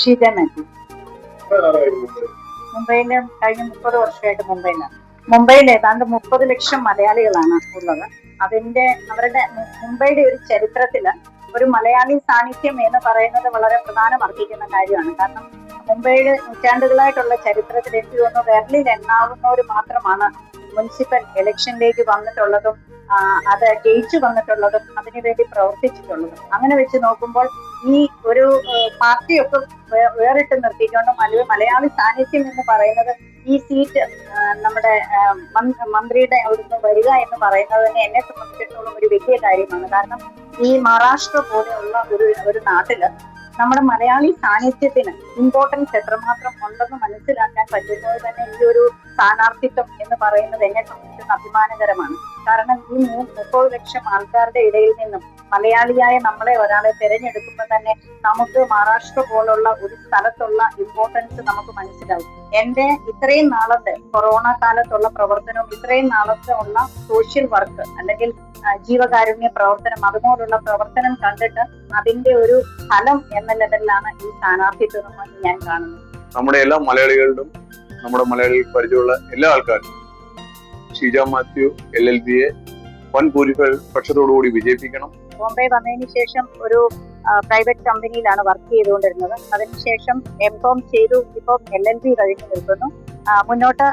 ഷീജ മാത്യു. മുംബൈയില് കഴിഞ്ഞ 30 വർഷമായിട്ട് മുംബൈയിൽ ഏതാണ്ട് 30 ലക്ഷം മലയാളികളാണ് ഉള്ളത്. അവരുടെ മുംബൈയുടെ ഒരു ചരിത്രത്തില് ഒരു മലയാളി സാന്നിധ്യം എന്ന് പറയുന്നത് വളരെ പ്രധാനം അർഹിക്കുന്ന കാര്യമാണ്. കാരണം മുംബൈയുടെ നൂറ്റാണ്ടുകളായിട്ടുള്ള ചരിത്രത്തിൽ എനിക്ക് തോന്നുന്നു വിരലിൽ എണ്ണാവുന്നവർ മാത്രമാണ് മുനിസിപ്പൽ ഇലക്ഷനിലേക്ക് വന്നിട്ടുള്ളതും അത് ജയിച്ചു വന്നിട്ടുള്ളതും അതിനുവേണ്ടി പ്രവർത്തിച്ചിട്ടുള്ളതും. അങ്ങനെ വെച്ച് നോക്കുമ്പോൾ ഈ ഒരു പാർട്ടിയൊക്കെ വേറിട്ട് നിർത്തിക്കൊണ്ട് മലയാളി സാന്നിധ്യം എന്ന് പറയുന്നത് ഈ സീറ്റ് നമ്മുടെ മന്ത്രിയുടെ അവിടുന്ന് വരിക എന്ന് പറയുന്നത് തന്നെ എന്നെ സംബന്ധിച്ചിടത്തോളം ഒരു വലിയ കാര്യമാണ്. കാരണം ഈ മഹാരാഷ്ട്ര പോലെയുള്ള ഒരു നാട്ടില് നമ്മുടെ മലയാളി സാന്നിധ്യത്തിന് ഇമ്പോർട്ടൻസ് എത്രമാത്രം ഉണ്ടെന്ന് മനസ്സിലാക്കാൻ പറ്റുന്നത് തന്നെ ഈ ഒരു സ്ഥാനാർത്ഥിത്വം എന്ന് പറയുന്നത് എന്നെ സംബന്ധിച്ച് അഭിമാനകരമാണ്. കാരണം ഈ 30 ലക്ഷം ആൾക്കാരുടെ ഇടയിൽ നിന്നും മലയാളിയായ നമ്മളെ ഒരാളെ തിരഞ്ഞെടുക്കുമ്പോൾ തന്നെ നമുക്ക് മഹാരാഷ്ട്ര പോലുള്ള ഒരു സ്ഥലത്തുള്ള ഇമ്പോർട്ടൻസ് നമുക്ക് മനസ്സിലാവും. എന്റെ ഇത്രയും നാളത്തെ കൊറോണ കാലത്തുള്ള പ്രവർത്തനവും ഇത്രയും നാളത്തെ ഉള്ള സോഷ്യൽ വർക്ക് അല്ലെങ്കിൽ ജീവകാരുണ്യ പ്രവർത്തനം അതുപോലുള്ള പ്രവർത്തനം കണ്ടിട്ട് അതിന്റെ ഒരു ഫലം എന്ന ലെവലിലാണ് ഈ സ്ഥാനാർത്ഥിത്വം ഞാൻ കാണുന്നത്. നമ്മുടെ എല്ലാ മലയാളികളിലും നമ്മുടെ മലയാളികൾ പരിചയമുള്ള എല്ലാ ആൾക്കാരും ഷീജ മാത്യു LLBയെ വൻ ഭൂരിപക്ഷത്തോടുകൂടി വിജയിപ്പിക്കണം. ബോംബെ വന്നതിന് ശേഷം ഒരു പ്രൈവറ്റ് കമ്പനിയിലാണ് വർക്ക് ചെയ്തുകൊണ്ടിരുന്നത്. അതിനുശേഷം M.Com ചെയ്തു, ഇപ്പോൾ LLB കഴിഞ്ഞു നിൽക്കുന്നു. മുന്നോട്ട്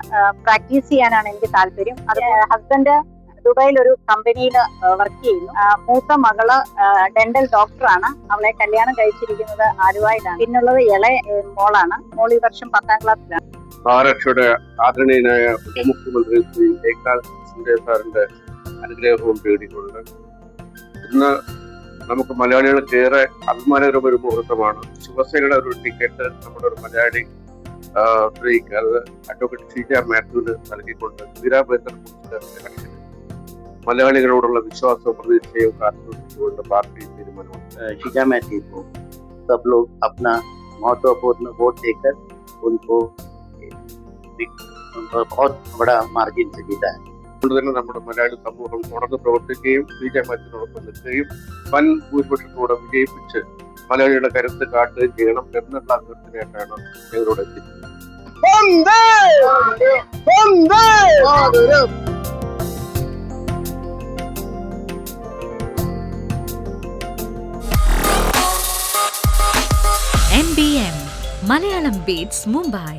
പ്രാക്ടീസ് ചെയ്യാനാണ് എനിക്ക് താല്പര്യം. അത് ഹസ്ബൻഡ് ദുബായിൽ ഒരു കമ്പനിയിൽ വർക്ക് ചെയ്യുന്നു. മൂത്ത മകള് ഡെന്റൽ ഡോക്ടറാണ്. അവളെ കല്യാണം കഴിച്ചിരിക്കുന്നത് ആലുവയിലാണ്. പിന്നുള്ളത് ഇളയ മോളാണ്. മോൾ ഈ വർഷം 10ാം ക്ലാസ്സിലാണ്. മഹാരാഷ്ട്രയുടെ ആദരണീയനായ ഉപമുഖ്യമന്ത്രി ശ്രീ ഏക്നാഥ് ഷിൻഡെ സാറിന്റെ അനുഗ്രഹവും തേടിക്കൊണ്ട് ഇന്ന് നമുക്ക് മലയാളികൾക്ക് ഏറെ അഭിമാനകരമായ ഒരു മുഹൂർത്തമാണ്. ശിവസേനയുടെ ഒരു ടിക്കറ്റ് നമ്മുടെ ഒരു മലയാളി സ്ത്രീക്ക്, അത് അഡ്വക്കേറ്റ് ഷീജ മാത്യുവിന് നൽകിക്കൊണ്ട് വീരാഭദ്രൻ മലയാളികളോടുള്ള വിശ്വാസവും പ്രതീക്ഷയും കാത്തുകൊണ്ട് പാർട്ടി തീരുമാനമുണ്ട്. शीजा मैथ्यू को सब लोग अपना महत्वपूर्ण वोट देकर उनको बहुत बड़ा मार्जिन से जीता है. അതുകൊണ്ട് തന്നെ നമ്മുടെ മലയാളി സമൂഹം തുടർന്ന് പ്രവർത്തിക്കുകയും ഷീജ മാത്യുവിനോടൊപ്പം നിൽക്കുകയും വൻ ഭൂരിപക്ഷത്തോടെ വിജയിപ്പിച്ച് മലയാളിയുടെ കരുത്ത് കാട്ടുകയും ചെയ്യണം എന്നുള്ള അഭ്യർത്ഥനയായിട്ടാണ് ഞങ്ങളോട് എത്തിക്കുന്നത്. MBM Malayalam Beats Mumbai.